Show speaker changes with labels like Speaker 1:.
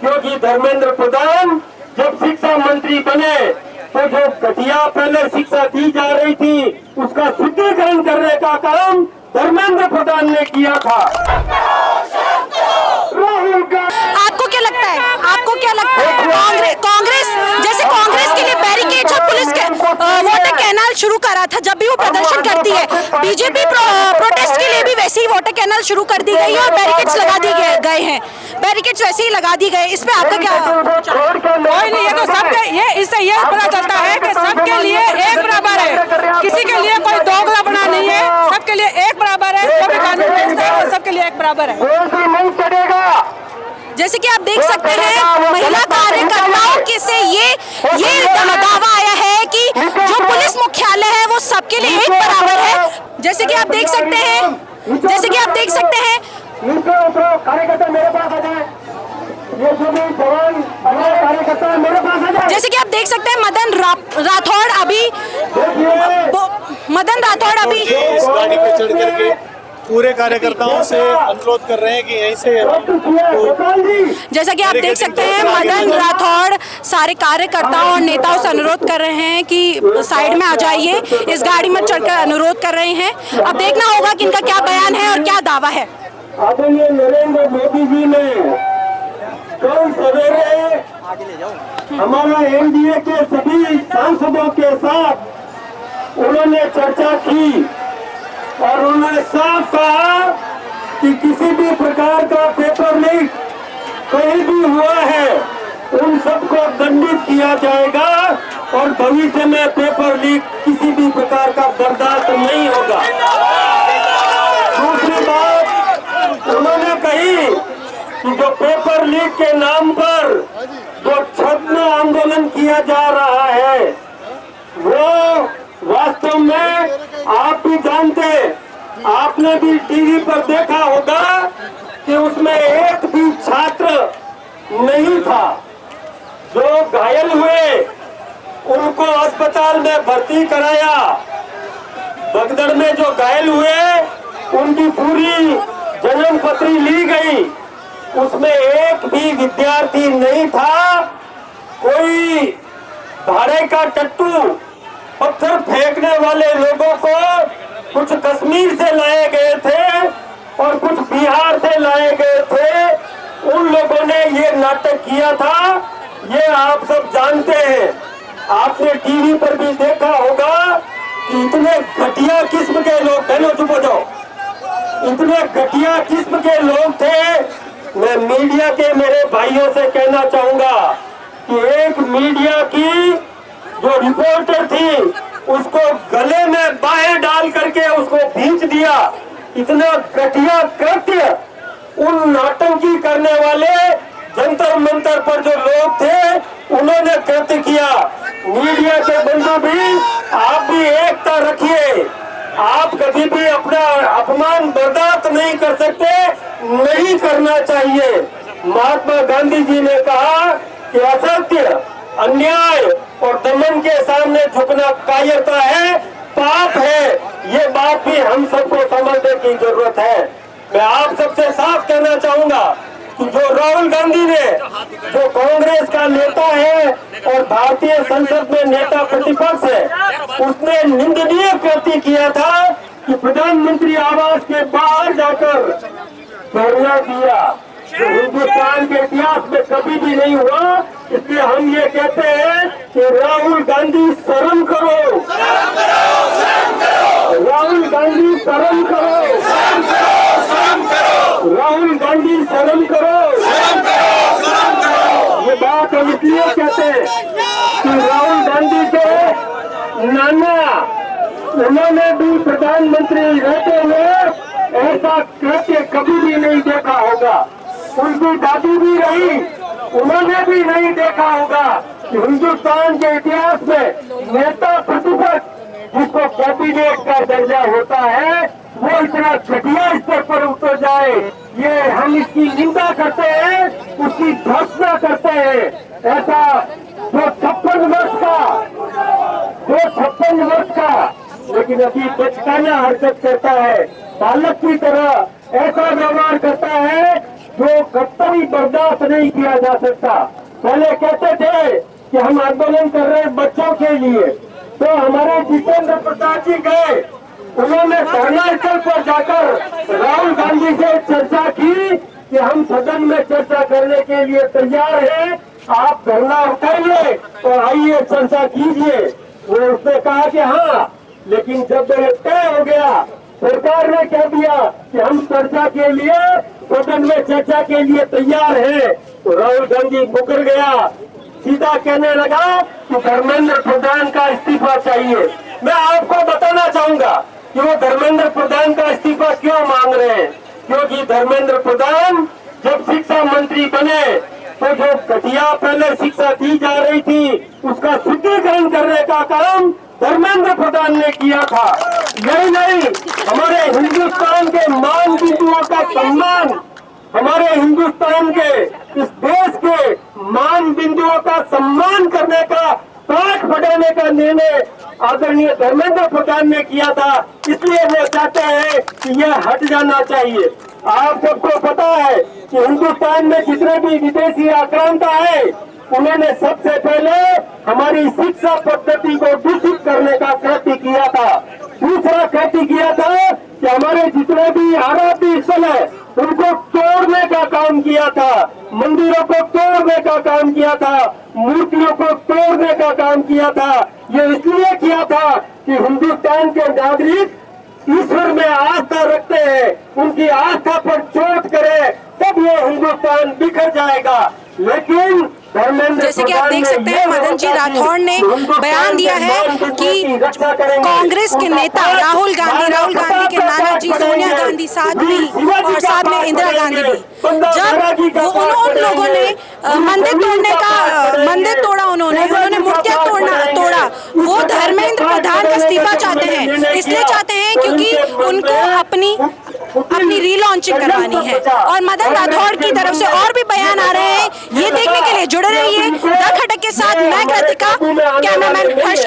Speaker 1: क्योंकि धर्मेंद्र प्रधान जब शिक्षा मंत्री बने तो जो घटिया पहले शिक्षा दी जा रही थी उसका शुद्धिकरण करने का काम धर्मेंद्र प्रधान ने किया था। राहुल गांधी,
Speaker 2: आपको क्या लगता है, कांग्रेस जैसे कांग्रेस के लिए बैरिकेड्स और पुलिस के वाटर कैनाल शुरू करा था जब भी वो प्रदर्शन करती है, बीजेपी प्रोटेस्ट के लिए भी वैसे ही वाटर कैनाल शुरू कर दी गई है और बैरिकेड्स लगा दिए गए हैं, बैरिकेड्स वैसे ही लगा दी गए। इस पे आपका क्या?
Speaker 3: कोई नहीं, ये तो सबके, ये इससे ये पता चलता है कि सबके लिए एक बराबर है, किसी के लिए कोई दोगला बना नहीं है, सबके लिए एक बराबर है, जो भी कानून व्यवस्था है सबके लिए एक बराबर है।
Speaker 2: जैसे कि आप देख सकते हैं महिला कार्यकर्ताओं के से ये दावा आया है कि जो पुलिस मुख्यालय है वो सबके लिए एक बराबर है। जैसे कि आप देख सकते हैं
Speaker 1: कार्यकर्ता मेरे पास आ जाए, ये सभी जवान कार्यकर्ता मेरे पास आ जाए।
Speaker 2: जैसे कि आप देख सकते हैं मदन राठौड़ अभी
Speaker 4: इस गाड़ी पे चढ़ करके पूरे कार्यकर्ताओं से अनुरोध कर रहे हैं कि यहीं से
Speaker 2: जैसा कि आप देख सकते हैं मदन राठौड़ सारे कार्यकर्ताओं और नेताओं से अनुरोध कर रहे हैं कि साइड में आ जाइए, इस गाड़ी में चढ़कर अनुरोध कर रहे हैं। अब देखना होगा कि इनका क्या बयान है और क्या दावा है।
Speaker 1: आदरणीय नरेंद्र मोदी जी ने कल सवेरे हमारा एनडीए के सभी सांसदों के साथ उन्होंने चर्चा की और उन्होंने साफ कहा कि किसी भी प्रकार का पेपर लीक कहीं भी हुआ है उन सबको दंडित किया जाएगा और भविष्य में पेपर लीक किसी भी प्रकार का बर्दाश्त नहीं होगा। दूसरी बात उन्होंने कही कि जो पेपर लीक के नाम पर जो छद्म आंदोलन किया जा रहा है वो वास्तव में आप भी जानते, आपने भी टीवी पर देखा होगा कि उसमें एक भी छात्र नहीं था। जो घायल हुए उनको अस्पताल में भर्ती कराया, भगदड़ में जो घायल हुए उनकी पूरी जन्म पत्री ली गई, उसमें एक भी विद्यार्थी नहीं था। कोई भाड़े का टट्टू पत्थर फेंकने वाले लोगों को कुछ कश्मीर से लाए गए थे और कुछ बिहार से लाए गए थे, उन लोगों ने ये नाटक किया था, ये आप सब जानते हैं। आपने टीवी पर भी देखा होगा कि इतने घटिया किस्म के लोग, बहनों चुप हो जाओ, इतने घटिया किस्म के लोग थे। मैं मीडिया के मेरे भाइयों से कहना चाहूंगा कि एक मीडिया की जो रिपोर्टर थी उसको गले में बाहें डाल करके उसको खींच दिया। इतना घटिया कृत्य उन नौटंकी करने वाले जंतर मंतर पर जो लोग थे उन्होंने कृत्य किया। मीडिया के बंधु भी, आप भी एकता रखिए, आप कभी भी अपना अपमान बर्दाश्त नहीं कर सकते, नहीं करना चाहिए। महात्मा गांधी जी ने कहा कि असत्य, अन्याय और दमन के सामने झुकना कायरता है, पाप है। ये बात भी हम सबको समझने की जरूरत है। मैं आप सबसे साफ कहना चाहूंगा कि जो राहुल गांधी ने, जो कांग्रेस का नेता है और भारतीय संसद में नेता प्रतिपक्ष है, उसने निंदनीय कृत्य किया था कि प्रधानमंत्री आवास के बाहर जाकर धरना दिया, जो हिंदुस्तान के इतिहास में कभी भी नहीं हुआ। इसलिए हम ये कहते हैं कि राहुल गांधी शर्म करो, राहुल गांधी शर्म करो, राहुल गांधी शर्म करो। ये बात हम इसलिए कहते हैं कि राहुल गांधी के नाना, उन्होंने भी प्रधानमंत्री रहते हुए ऐसा कृत्य कभी भी नहीं देखा होगा। उनकी दादी भी रही, उन्होंने भी नहीं देखा होगा कि हिंदुस्तान के इतिहास में नेता प्रतिपक्ष जिसको कैबिनेट का दर्जा होता है वो इतना घटिया स्तर पर उतर जाए। ये हम इसकी निंदा करते हैं, उसकी भर्त्सना करते हैं। ऐसा जो 56 वर्ष का लेकिन अभी बचकाना हरकत करता है, बालक की तरह ऐसा व्यवहार करता है जो कतई बर्दाश्त नहीं किया जा सकता। पहले कहते थे कि हम आंदोलन कर रहे हैं बच्चों के लिए, तो हमारे जितेंद्र प्रसाद जी गए, उन्होंने धरना स्थल पर जाकर राहुल गांधी से चर्चा की कि हम सदन में चर्चा करने के लिए तैयार हैं, आप धरना उठाइए और आइए चर्चा कीजिए। वो उसने कहा कि हाँ, लेकिन जब तय हो गया, सरकार ने कह दिया कि हम चर्चा के लिए सदन में चर्चा के लिए तैयार हैं, तो राहुल गांधी मुकर गया, सीधा कहने लगा कि धर्मेंद्र प्रधान का इस्तीफा चाहिए। मैं आपको बताना चाहूंगा कि वो धर्मेंद्र प्रधान का इस्तीफा क्यों मांग रहे हैं, क्योंकि धर्मेंद्र प्रधान जब शिक्षा मंत्री बने तो जो घटिया पहले शिक्षा दी जा रही थी उसका शुद्धिकरण करने का काम धर्मेंद्र प्रधान ने किया था। यही नहीं, हमारे हिंदुस्तान के मान बिंदुओं का सम्मान, हमारे हिंदुस्तान के इस देश के मान बिंदुओं का सम्मान करने का, पाठ बढ़ाने का निर्णय आदरणीय धर्मेंद्र प्रधान ने किया था। इसलिए वो चाहते हैं कि यह हट जाना चाहिए। आप सबको पता है कि हिंदुस्तान में जितने भी विदेशी आक्रांता है, उन्होंने सबसे पहले हमारी शिक्षा पद्धति को दूषित करने का कृत्य किया था। दूसरा कृत्य किया था कि हमारे जितने भी आराध्य स्थल है उनको तोड़ने का काम किया था, मंदिरों को तोड़ने का काम किया था, मूर्तियों को तोड़ने का काम किया था। ये इसलिए किया था कि हिंदुस्तान के नागरिक ईश्वर में आस्था रखते हैं, उनकी आस्था पर चोट करे तब ये हिंदुस्तान बिखर जाएगा। लेकिन
Speaker 2: जैसे कि आप देख सकते हैं, मदन जी राठौड़ ने बयान दिया है कि कांग्रेस के नेता राहुल गांधी के नाना जी सोनिया गांधी साथ भी, और साथ में इंदिरा गांधी भी, जब उन लोगों ने मंदिर तोड़ा, उन्होंने मूर्तियां तोड़ा, वो धर्मेंद्र प्रधान का इस्तीफा चाहते हैं। इसलिए चाहते हैं क्योंकि उनको अपनी रीलॉन्चिंग करवानी है। और मदन राठौड़ की तरफ से और भी बयान आ रहे हैं, ये देखने के लिए जुड़े रहिए द खटक के साथ। मैं कृतिका, कैमरामैन हर्ष।